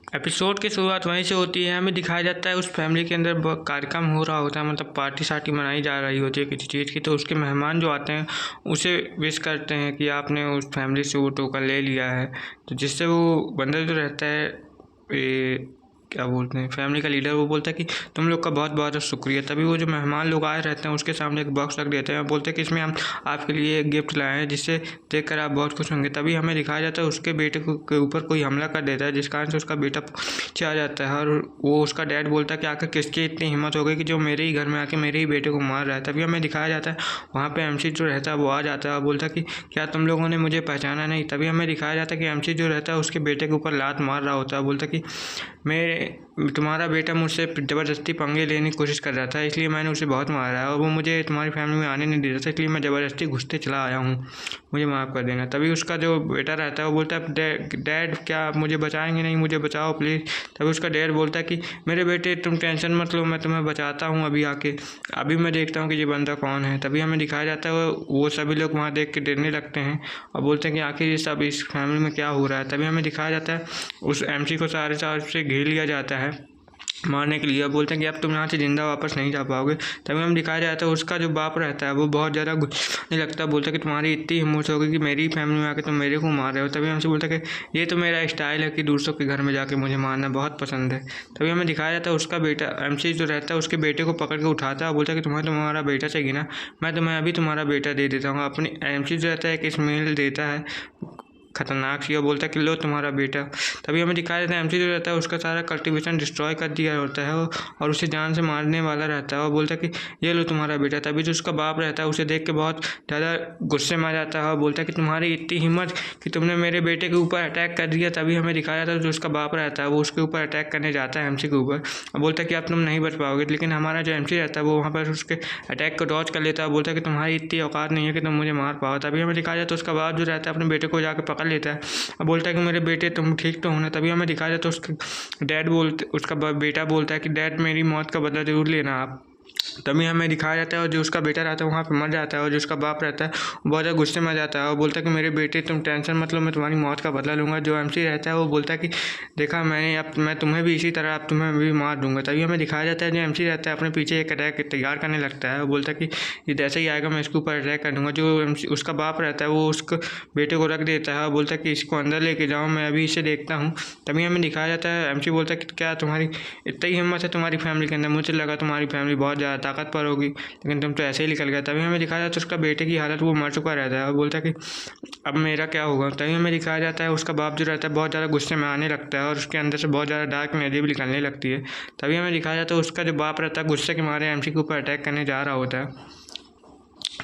Episode की शुरुआत वहीं से होती है। हमें दिखाया जाता है उस फैमिली के अंदर कार्यक्रम हो रहा होता है, मतलब पार्टी शार्टी मनाई जा रही होती है किसी चीज़ की। तो उसके मेहमान जो आते हैं उसे विश करते हैं कि आपने उस फैमिली से वो टोकन ले लिया है। तो जिससे वो बंदर जो रहता है, ये क्या बोलते हैं, फैमिली का लीडर, वो बोलता है कि तुम लोग का बहुत बहुत शुक्रिया। तभी वो जो मेहमान लोग आए रहते हैं उसके सामने एक बॉक्स रख देते हैं और बोलते हैं कि इसमें हम आपके लिए एक गिफ्ट लाए हैं जिससे देखकर आप बहुत खुश होंगे। तभी हमें दिखाया जाता है उसके बेटे के ऊपर कोई हमला कर देता है, जिस कारण से उसका बेटा पीछे आ जाता है और वो उसका डैड बोलता है कि आखिर किसकी इतनी हिम्मत हो गई कि जो मेरे ही घर में आके मेरे ही बेटे को मार रहा है। तभी हमें दिखाया जाता है वहाँ पे एमसी जो रहता है वो आ जाता है और बोलता है कि क्या तुम लोगों ने मुझे पहचाना नहीं। तभी हमें दिखाया जाता है कि एमसी जो रहता है उसके बेटे के ऊपर लात मार रहा होता है। बोलता है कि तुम्हारा बेटा मुझसे ज़बरदस्ती पंगे लेने की कोशिश कर रहा था, इसलिए मैंने उसे बहुत मारा है और वो मुझे तुम्हारी फैमिली में आने नहीं दे रहा था, इसलिए मैं ज़बरदस्ती घुसते चला आया हूँ, मुझे माफ़ कर देना। तभी उसका जो बेटा रहता है वो बोलता है डैड क्या आप मुझे बचाएंगे नहीं, मुझे बचाओ प्लीज़। तभी उसका डैड बोलता है कि मेरे बेटे तुम टेंशन मत लो, मैं तुम्हें बचाता हूँ अभी आके, अभी मैं देखता हूँ कि ये बंदा कौन है। तभी हमें दिखाया जाता है वो सभी लोग वहाँ देख के डरने लगते हैं और बोलते हैं कि आखिर ये सब इस फैमिली में क्या हो रहा है। तभी हमें दिखाया जाता है उस एमसी को सारे से घेर लिया जाता है मारने के लिए। अब बोलते हैं कि अब तुम यहाँ से ज़िंदा वापस नहीं जा पाओगे। तभी हम दिखाया जाता है उसका जो बाप रहता है वो बहुत ज़्यादा गुस्सा लगता है, बोलता है कि तुम्हारी इतनी हिम्मत होगी कि मेरी फैमिली में आके तुम मेरे को मार रहे हो। तभी हमसे बोलता है कि ये तो मेरा स्टाइल है कि दूसरों के घर में जाके मुझे मारना बहुत पसंद है। तभी हमें दिखाया जाता है उसका बेटा एमसी जो रहता है उसके बेटे को पकड़ के उठाता है और बोलता है कि तुम्हें तुम्हारा बेटा चाहिए ना, मैं तुम्हें अभी तुम्हारा बेटा दे देता हूँ। अपनी एमसी जो रहता है एक स्मेल देता है खतरनाक सी और बोलता है कि लो तुम्हारा बेटा। तभी हमें दिखाया जाता है एमसी जो रहता है उसका सारा कल्टीवेशन डिस्ट्रॉय कर दिया होता है और उसे जान से मारने वाला रहता है और बोलता है कि ये लो तुम्हारा बेटा। तभी जो उसका बाप रहता है उसे देख के बहुत ज़्यादा गुस्से में आ जाता है और बोलता है कि तुम्हारी इतनी हिम्मत कि तुमने मेरे बेटे के ऊपर अटैक कर दिया। तभी हमें दिखाया जाता है जो उसका बाप रहता है वो उसके ऊपर अटैक करने जाता है एमसी के ऊपर और बोलता है कि अब तुम नहीं बच पाओगे। लेकिन हमारा जो एमसी रहता है वो वहाँ पर उसके अटैक को डॉज कर लेता है, बोलता है कि तुम्हारी इतनी औकात नहीं है कि तुम मुझे मार पाओ। तभी हमें दिखाया जाता है उसका बाप जो रहता है अपने बेटे को जाकर पकड़ लेता है और बोलता है कि मेरे बेटे तुम ठीक तो होना। तभी हमें दिखाया जाता है उसका डैड उसका बेटा बोलता है कि डैड मेरी मौत का बदला ज़रूर लेना आप। तभी हमें दिखाया जाता है और जो उसका बेटा रहता है वहाँ पे मर जाता है और जो उसका बाप रहता है वो बहुत ज़्यादा गुस्से में आ जाता है और बोलता है कि मेरे बेटे तुम टेंशन मत लो, मैं तुम्हारी मौत का बदला लूँगा। जो एमसी रहता है वो बोलता है कि देखा मैंने, अब मैं तुम्हें भी इसी तरह अब तुम्हें भी मार दूंगा। तभी हमें दिखाया जाता है जो एमसी रहता है अपने पीछे एक अटैक तैयार करने लगता है और बोलता है कि ये जैसे ही आएगा मैं इसके ऊपर अटैक कर दूँगा। जो एमसी उसका बाप रहता है वो उसको बेटे को रख देता है और बोलता है कि इसको अंदर लेके जाओ, मैं अभी इसे देखता हूँ। तभी हमें दिखाया जाता है एमसी बोलता है कि क्या तुम्हारी इतनी हिम्मत है तुम्हारी फैमिली के अंदर, मुझे लगा तुम्हारी फैमिली बहुत ज़्यादा ताकतवर होगी लेकिन तुम तो ऐसे ही निकल गया। तभी हमें दिखाया जाता है उसका बेटे की हालत, वो मर चुका रहता है और बोलता है कि अब मेरा क्या होगा। तभी हमें दिखाया जाता है उसका बाप जो रहता है बहुत ज़्यादा गुस्से में आने लगता है और उसके अंदर से बहुत ज़्यादा डार्क एनर्जी भी निकलने लगती है। तभी हमें दिखाया जाता है उसका जो बाप रहता है गुस्से के मारे एमसी के ऊपर अटैक करने जा रहा होता है।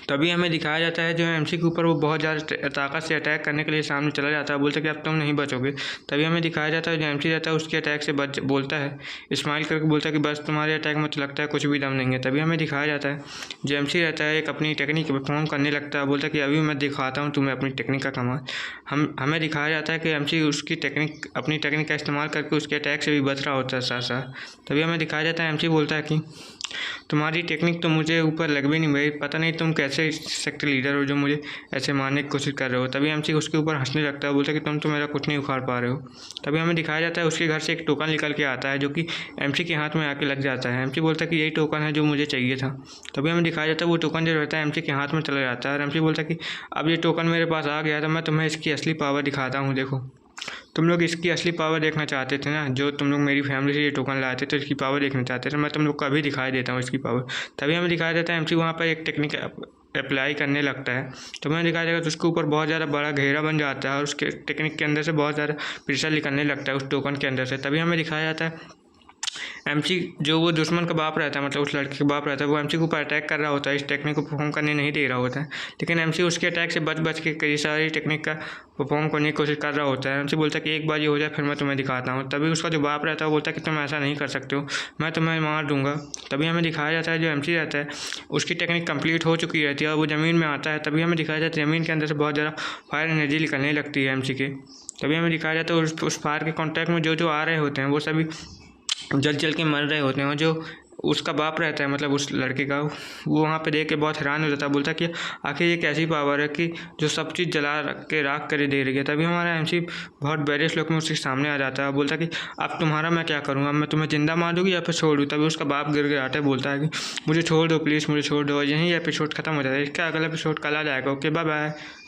तभी हमें दिखाया जाता है जो एमसी के ऊपर वो बहुत ज़्यादा ताकत से अटैक करने के लिए सामने चला जाता है, बोलता है कि अब तुम नहीं बचोगे। तभी हमें दिखाया जाता है जो एमसी रहता है उसके अटैक से बोलता है, स्माइल करके बोलता है कि बस तुम्हारे अटैक में तो लगता है कुछ भी दम नहीं है। तभी हमें दिखाया जाता है जो एमसी रहता है एक अपनी टेक्निक परफॉर्म करने लगता है, बोलता है कि अभी मैं दिखाता हूँ तुम्हें अपनी टेक्निक का कमाल। हमें दिखाया जाता है कि एमसी उसकी टेक्निक अपनी टेक्निक का इस्तेमाल करके उसके अटैक से भी बच रहा होता है साथ साथ। तभी हमें दिखाया जाता है एमसी बोलता है कि तुम्हारी टेक्निक तो मुझे ऊपर लग भी नहीं भाई, पता नहीं तुम कैसे सेक्टर लीडर हो जो मुझे ऐसे मारने की कोशिश कर रहे हो। तभी एमसी उसके ऊपर हंसने लगता है, बोलता है कि तुम तो मेरा कुछ नहीं उखाड़ पा रहे हो। तभी हमें दिखाया जाता है उसके घर से एक टोकन निकल के आता है जो कि एमसी के हाथ में आके लग जाता है। एमसी बोलता है कि यही टोकन है जो मुझे चाहिए था। तभी हमें दिखाया जाता है वो टोकन जो रहता है एमसी के हाथ में चला जाता है और एमसी बोलता है कि अब ये टोकन मेरे पास आ गया तो मैं तुम्हें इसकी असली पावर दिखाता हूँ। देखो तुम लोग इसकी असली पावर देखना चाहते थे ना, जो तुम लोग मेरी फैमिली से ये टोकन लाए थे तो इसकी पावर देखना चाहते थे, मैं तुम लोग को अभी दिखाई देता हूँ इसकी पावर। तभी हमें दिखाया जाता है एमसी वहाँ पर एक टेक्निक अप्लाई करने लगता है। तो हमें दिखाया जाएगा तो उसके ऊपर बहुत ज़्यादा बड़ा घेरा बन जाता है और उसके टेक्निक के अंदर से बहुत ज़्यादा प्रेशर निकलने लगता है उस टोकन के अंदर से। तभी हमें दिखाया जाता है एमसी जो वो दुश्मन का बाप रहता है, मतलब उस लड़के का बाप रहता है, वो एमसी के ऊपर अटैक कर रहा होता है, इस टेक्निक को परफॉर्म करने नहीं दे रहा होता है। लेकिन एमसी उसके अटैक से बच के कई सारी टेक्निक का परफॉर्म करने की कोशिश कर रहा होता है। एमसी बोलता है कि एक बार ये हो जाए फिर मैं तुम्हें दिखाता हूँ। तभी उसका जो बाप रहता है वो बोलता है कि तुम ऐसा नहीं कर सकते हो, मैं तुम्हें मार दूंगा। तभी हमें दिखाया जाता है जो एमसी रहता है उसकी टेक्निक कंप्लीट हो चुकी रहती है और वो ज़मीन में आता है। तभी हमें दिखाया जाता है ज़मीन के अंदर से बहुत ज़्यादा फायर एनर्जी निकलने लगती है एमसी के। तभी हमें दिखाया जाता है उस फायर के कॉन्टैक्ट में जो आ रहे होते हैं वो सभी जल के मर रहे होते हैं और जो उसका बाप रहता है, मतलब उस लड़के का, वो वहाँ पे देख के बहुत हैरान हो जाता है। बोलता है कि आखिर ये कैसी पावर है कि जो सब चीज़ जला के राख कर दे रही है। तभी हमारा एमसी बहुत बड़े श्लोक में उसके सामने आ जाता है। बोलता है कि अब तुम्हारा मैं क्या करूँगा, मैं तुम्हें जिंदा मार दूँगी या फिर छोड़ दूँ। तभी उसका बाप गिड़गिड़ाता है, बोलता है कि मुझे छोड़ दो प्लीज़, मुझे छोड़ दो। यहीं एपिसोड खत्म हो जाता है। इसका अगला एपिसोड कल आ जाएगा। Okay, bye bye.